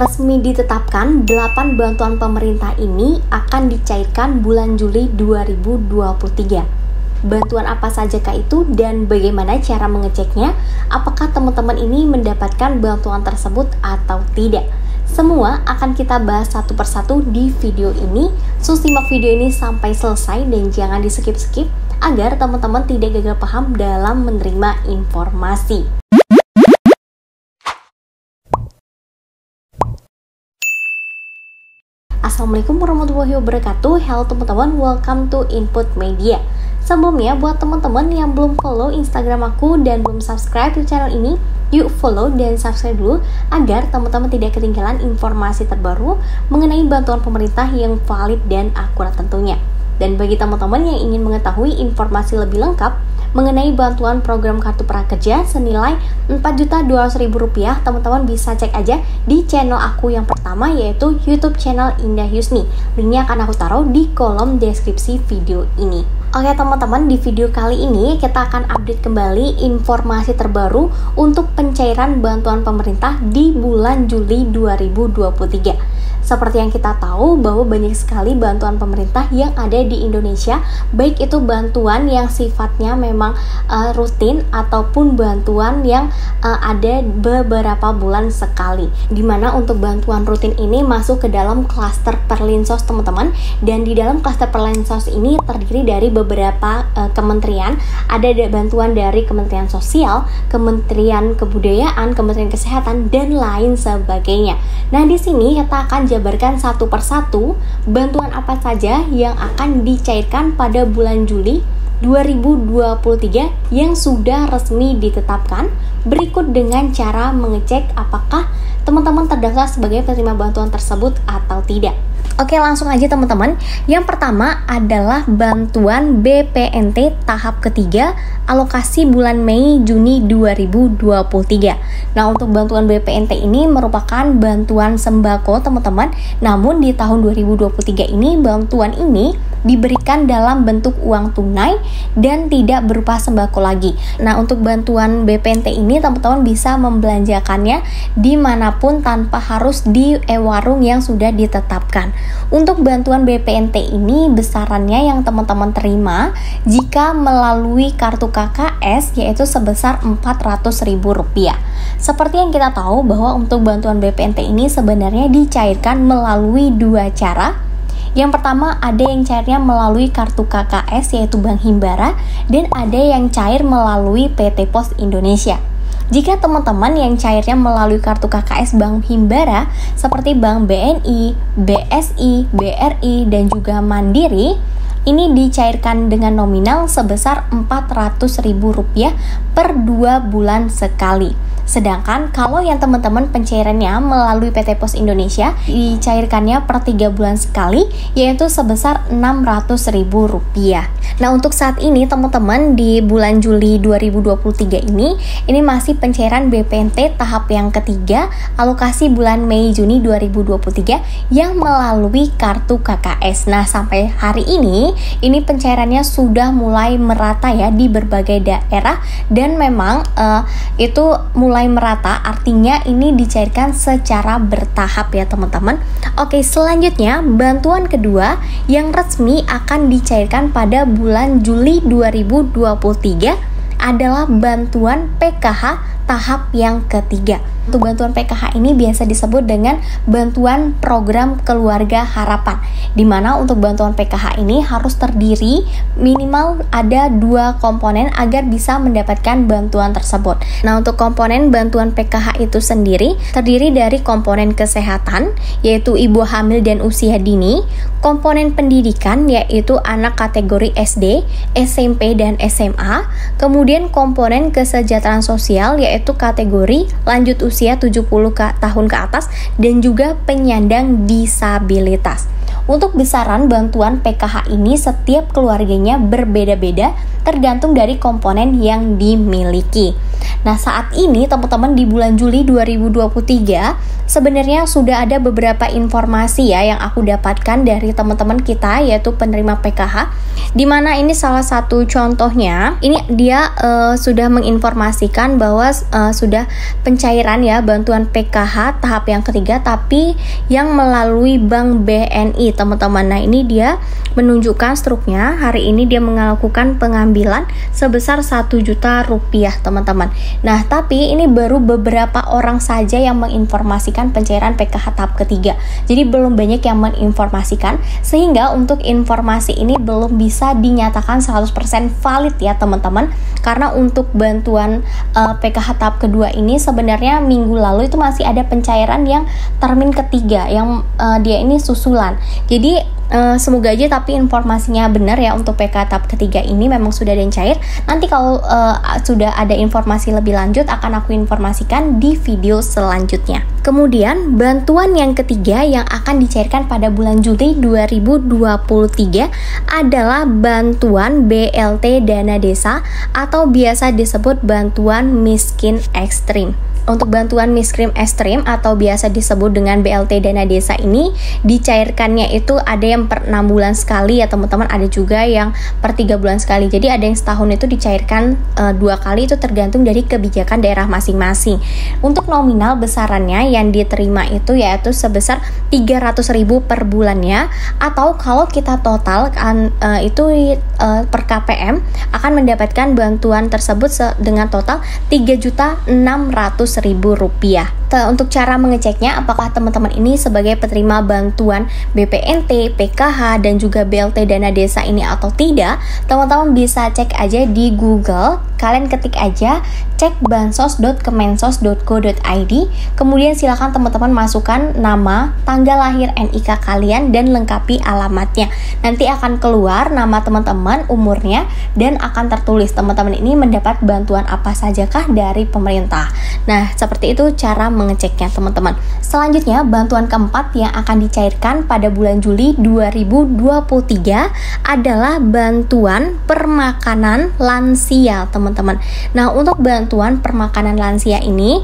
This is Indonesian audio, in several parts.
resmi ditetapkan 8 bantuan pemerintah ini akan dicairkan bulan Juli 2023. Bantuan apa sajakah itu dan bagaimana cara mengeceknya? Apakah teman-teman ini mendapatkan bantuan tersebut atau tidak? Semua akan kita bahas satu persatu di video ini. So, simak video ini sampai selesai dan jangan di skip-skip agar teman-teman tidak gagal paham dalam menerima informasi. Assalamualaikum warahmatullahi wabarakatuh. Halo teman-teman, welcome to Input Media. Sebelumnya, buat teman-teman yang belum follow Instagram aku dan belum subscribe di channel ini, yuk follow dan subscribe dulu agar teman-teman tidak ketinggalan informasi terbaru mengenai bantuan pemerintah yang valid dan akurat tentunya. Dan bagi teman-teman yang ingin mengetahui informasi lebih lengkap mengenai bantuan program Kartu Prakerja senilai Rp4.200.000, teman-teman bisa cek aja di channel aku yang pertama, yaitu YouTube channel Indah Yusni. Linknya akan aku taruh di kolom deskripsi video ini. Oke teman-teman, di video kali ini kita akan update kembali informasi terbaru untuk pencairan bantuan pemerintah di bulan Juli 2023. Seperti yang kita tahu bahwa banyak sekali bantuan pemerintah yang ada di Indonesia, baik itu bantuan yang sifatnya memang rutin ataupun bantuan yang ada beberapa bulan sekali. Dimana untuk bantuan rutin ini masuk ke dalam klaster Perlinsos teman-teman, dan di dalam klaster Perlinsos ini terdiri dari beberapa kementerian. Ada bantuan dari Kementerian Sosial, Kementerian Kebudayaan, Kementerian Kesehatan, dan lain sebagainya. Nah, di sini kita akan jabarkan satu persatu bantuan apa saja yang akan dicairkan pada bulan Juli 2023 yang sudah resmi ditetapkan, berikut dengan cara mengecek apakah teman-teman terdaftar sebagai penerima bantuan tersebut atau tidak. Oke, langsung aja teman-teman. Yang pertama adalah bantuan BPNT tahap ketiga alokasi bulan Mei Juni 2023. Nah, untuk bantuan BPNT ini merupakan bantuan sembako teman-teman. Namun di tahun 2023 ini bantuan ini diberikan dalam bentuk uang tunai dan tidak berupa sembako lagi. Nah, untuk bantuan BPNT ini teman-teman bisa membelanjakannya dimanapun tanpa harus di warung yang sudah ditetapkan. Untuk bantuan BPNT ini besarannya yang teman-teman terima jika melalui kartu KKS yaitu sebesar Rp400.000. Seperti yang kita tahu bahwa untuk bantuan BPNT ini sebenarnya dicairkan melalui dua cara. Yang pertama, ada yang cairnya melalui kartu KKS yaitu Bank Himbara, dan ada yang cair melalui PT Pos Indonesia. Jika teman-teman yang cairnya melalui kartu KKS Bank Himbara seperti Bank BNI, BSI, BRI, dan juga Mandiri, ini dicairkan dengan nominal sebesar Rp400.000 per 2 bulan sekali. Sedangkan kalau yang teman-teman pencairannya melalui PT Pos Indonesia dicairkannya per 3 bulan sekali, yaitu sebesar Rp600.000. Nah, untuk saat ini teman-teman di bulan Juli 2023 ini masih pencairan BPNT tahap yang ketiga alokasi bulan Mei Juni 2023 yang melalui kartu KKS. Nah, sampai hari ini pencairannya sudah mulai merata ya di berbagai daerah, dan memang itu mulai merata, artinya ini dicairkan secara bertahap ya teman-teman. Oke, selanjutnya bantuan kedua yang resmi akan dicairkan pada bulan Juli 2023 adalah bantuan PKH tahap yang ketiga. Untuk bantuan PKH ini biasa disebut dengan bantuan program keluarga harapan, di mana untuk bantuan PKH ini harus terdiri minimal ada 2 komponen agar bisa mendapatkan bantuan tersebut. Nah, untuk komponen bantuan PKH itu sendiri terdiri dari komponen kesehatan yaitu ibu hamil dan usia dini, komponen pendidikan yaitu anak kategori SD, SMP, dan SMA, kemudian komponen kesejahteraan sosial yaitu kategori lanjut usia 70 tahun ke atas, dan juga penyandang disabilitas. Untuk besaran bantuan PKH ini setiap keluarganya berbeda-beda tergantung dari komponen yang dimiliki. Nah, saat ini teman-teman di bulan Juli 2023 sebenarnya sudah ada beberapa informasi ya yang aku dapatkan dari teman-teman kita, yaitu penerima PKH, di mana ini salah satu contohnya. Ini dia sudah menginformasikan bahwa sudah pencairan ya bantuan PKH tahap yang ketiga, tapi yang melalui Bank BNI, teman-teman. Nah, ini dia menunjukkan struknya. Hari ini dia melakukan pengambilan sebesar 1 juta rupiah, teman-teman. Nah, tapi ini baru beberapa orang saja yang menginformasikan pencairan PKH tahap ketiga. Jadi belum banyak yang menginformasikan, sehingga untuk informasi ini belum bisa dinyatakan 100% valid ya, teman-teman. Karena untuk bantuan PKH tahap kedua ini sebenarnya minggu lalu itu masih ada pencairan yang termin ketiga, yang dia ini susulan. Jadi semoga aja tapi informasinya benar ya, untuk PKH tahap ketiga ini memang sudah ada yang cair. Nanti kalau sudah ada informasi lebih lanjut akan aku informasikan di video selanjutnya. Kemudian bantuan yang ketiga yang akan dicairkan pada bulan Juli 2023 adalah bantuan BLT Dana Desa atau biasa disebut bantuan miskin ekstrim. Untuk bantuan miskin ekstrim atau biasa disebut dengan BLT Dana Desa ini dicairkannya itu ada yang per 6 bulan sekali ya, teman-teman. Ada juga yang per 3 bulan sekali. Jadi ada yang setahun itu dicairkan 2 kali, itu tergantung dari kebijakan daerah masing-masing. Untuk nominal besarannya yang diterima itu yaitu sebesar 300.000 per bulannya, atau kalau kita total itu per KPM akan mendapatkan bantuan tersebut dengan total 3.600.000 rupiah. Untuk cara mengeceknya apakah teman-teman ini sebagai penerima bantuan BPNT, PKH, dan juga BLT Dana Desa ini atau tidak, teman-teman bisa cek aja di Google. Kalian ketik aja cek bansos.kemensos.go.id, kemudian silakan teman-teman masukkan nama, tanggal lahir, NIK kalian, dan lengkapi alamatnya. Nanti akan keluar nama teman-teman, umurnya, dan akan tertulis teman-teman ini mendapat bantuan apa sajakah dari pemerintah. Nah, seperti itu cara mengeceknya, teman-teman. Selanjutnya, bantuan keempat yang akan dicairkan pada bulan Juli 2023 adalah bantuan permakanan lansia, teman-teman. Nah, untuk bantuan permakanan lansia ini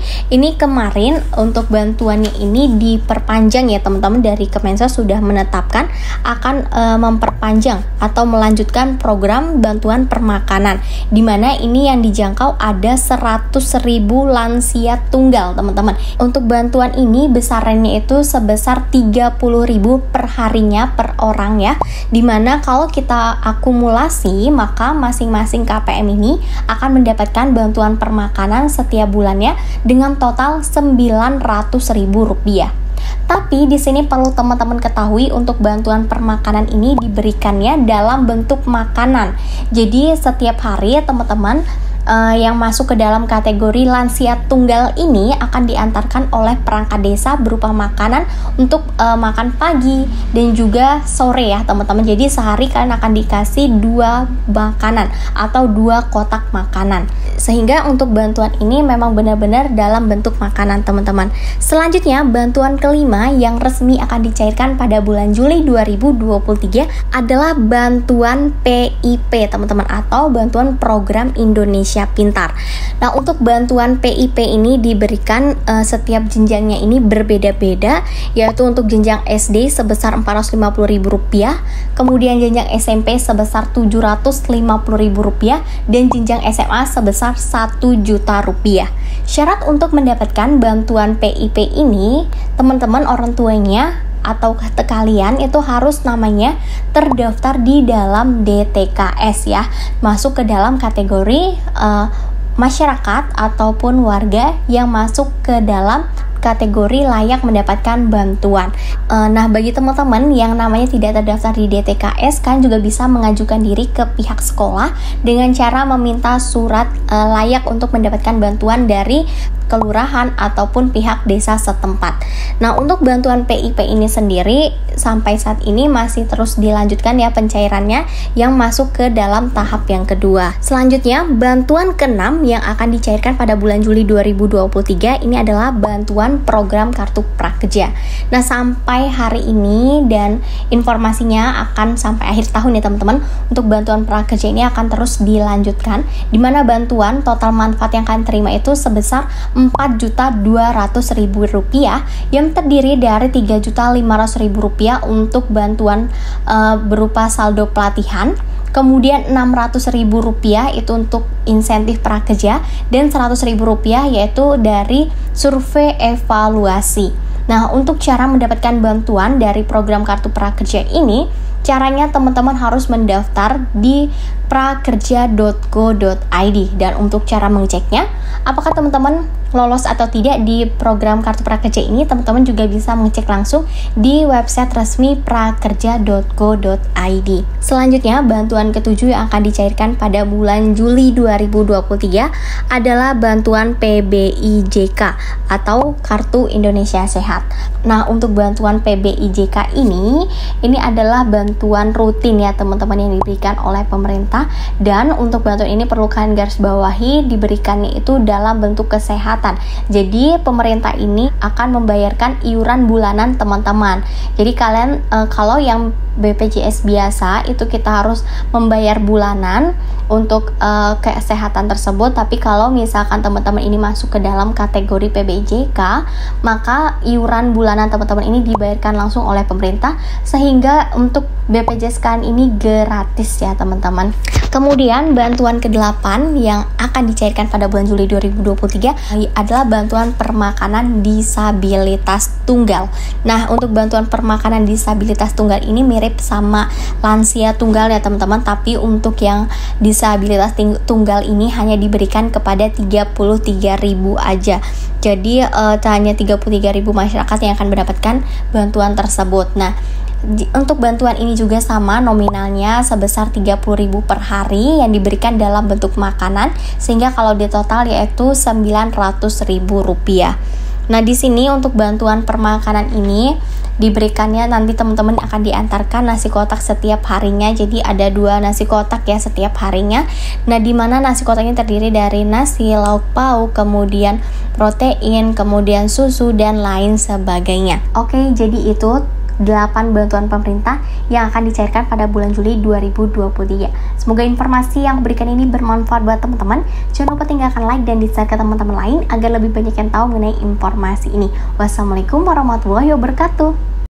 kemarin untuk bantuannya ini diperpanjang ya, teman-teman. Dari Kemensos sudah menetapkan akan memperpanjang atau melanjutkan program bantuan permakanan, di mana ini yang dijangkau ada 100.000 lansia tunggal, teman-teman. Untuk bantuan ini besarannya itu sebesar 30.000 per harinya per orang ya, dimana kalau kita akumulasi maka masing-masing KPM ini akan mendapatkan bantuan permakanan setiap bulannya dengan total 900.000 rupiah. Tapi di sini perlu teman-teman ketahui, untuk bantuan permakanan ini diberikannya dalam bentuk makanan. Jadi setiap hari teman-teman yang masuk ke dalam kategori lansia tunggal ini akan diantarkan oleh perangkat desa berupa makanan untuk makan pagi dan juga sore ya, teman-teman. Jadi sehari kalian akan dikasih 2 makanan atau 2 kotak makanan, sehingga untuk bantuan ini memang benar-benar dalam bentuk makanan, teman-teman. Selanjutnya, bantuan kelima yang resmi akan dicairkan pada bulan Juli 2023 adalah bantuan PIP, teman-teman, atau bantuan program Indonesia Pintar. Nah, untuk bantuan PIP ini diberikan setiap jenjangnya ini berbeda-beda, yaitu untuk jenjang SD sebesar Rp450.000, kemudian jenjang SMP sebesar Rp750.000, dan jenjang SMA sebesar Rp1 juta. Syarat untuk mendapatkan bantuan PIP ini, teman-teman, orang tuanya atau kalian itu harus namanya terdaftar di dalam DTKS ya, masuk ke dalam kategori masyarakat ataupun warga yang masuk ke dalam kategori layak mendapatkan bantuan. Nah, bagi teman-teman yang namanya tidak terdaftar di DTKS, kan juga bisa mengajukan diri ke pihak sekolah dengan cara meminta surat layak untuk mendapatkan bantuan dari kelurahan ataupun pihak desa setempat. Nah, untuk bantuan PIP ini sendiri sampai saat ini masih terus dilanjutkan ya pencairannya, yang masuk ke dalam tahap yang kedua. Selanjutnya, bantuan ke-6 yang akan dicairkan pada bulan Juli 2023 ini adalah bantuan bantuan program Kartu Prakerja. Nah, sampai hari ini dan informasinya akan sampai akhir tahun ya teman-teman, untuk bantuan prakerja ini akan terus dilanjutkan, di mana bantuan total manfaat yang kalian terima itu sebesar Rp4.200.000 yang terdiri dari Rp3.500.000 untuk bantuan berupa saldo pelatihan, kemudian Rp600.000 itu untuk insentif prakerja, dan Rp100.000 yaitu dari survei evaluasi. Nah, untuk cara mendapatkan bantuan dari program Kartu Prakerja ini, caranya teman-teman harus mendaftar di prakerja.go.id, dan untuk cara mengeceknya apakah teman-teman lolos atau tidak di program Kartu Prakerja ini, teman-teman juga bisa mengecek langsung di website resmi prakerja.go.id. Selanjutnya, bantuan ketujuh yang akan dicairkan pada bulan Juli 2023 adalah bantuan PBIJK atau Kartu Indonesia Sehat. Nah, untuk bantuan PBIJK ini adalah bantuan rutin ya teman-teman yang diberikan oleh pemerintah, dan untuk bantuan ini perlu kalian garis bawahi diberikannya itu dalam bentuk kesehatan. Jadi pemerintah ini akan membayarkan iuran bulanan teman-teman. Jadi kalian kalau yang BPJS biasa itu kita harus membayar bulanan untuk kesehatan tersebut, tapi kalau misalkan teman-teman ini masuk ke dalam kategori PBIJK, maka iuran bulanan teman-teman ini dibayarkan langsung oleh pemerintah, sehingga untuk BPJS kalian ini gratis ya teman-teman. Kemudian bantuan ke-8 yang akan dicairkan pada bulan Juli 2023 adalah bantuan permakanan disabilitas tunggal. Nah, untuk bantuan permakanan disabilitas tunggal ini mirip sama lansia tunggal ya teman-teman, tapi untuk yang disabilitas tunggal ini hanya diberikan kepada 33.000 aja. Jadi hanya 33.000 masyarakat yang akan mendapatkan bantuan tersebut. Nah, untuk bantuan ini juga sama, nominalnya sebesar 30.000 per hari yang diberikan dalam bentuk makanan, sehingga kalau di total yaitu Rp900.000. Nah, di sini untuk bantuan permakanan ini diberikannya nanti teman-teman akan diantarkan nasi kotak setiap harinya. Jadi ada 2 nasi kotak ya setiap harinya. Nah, di mana nasi kotaknya terdiri dari nasi, lauk pauk, kemudian protein, kemudian susu dan lain sebagainya. Oke, jadi itu 8 bantuan pemerintah yang akan dicairkan pada bulan Juli 2023. Semoga informasi yang berikan ini bermanfaat buat teman-teman. Jangan lupa tinggalkan like dan di-share ke teman-teman lain agar lebih banyak yang tahu mengenai informasi ini. Wassalamualaikum warahmatullahi wabarakatuh.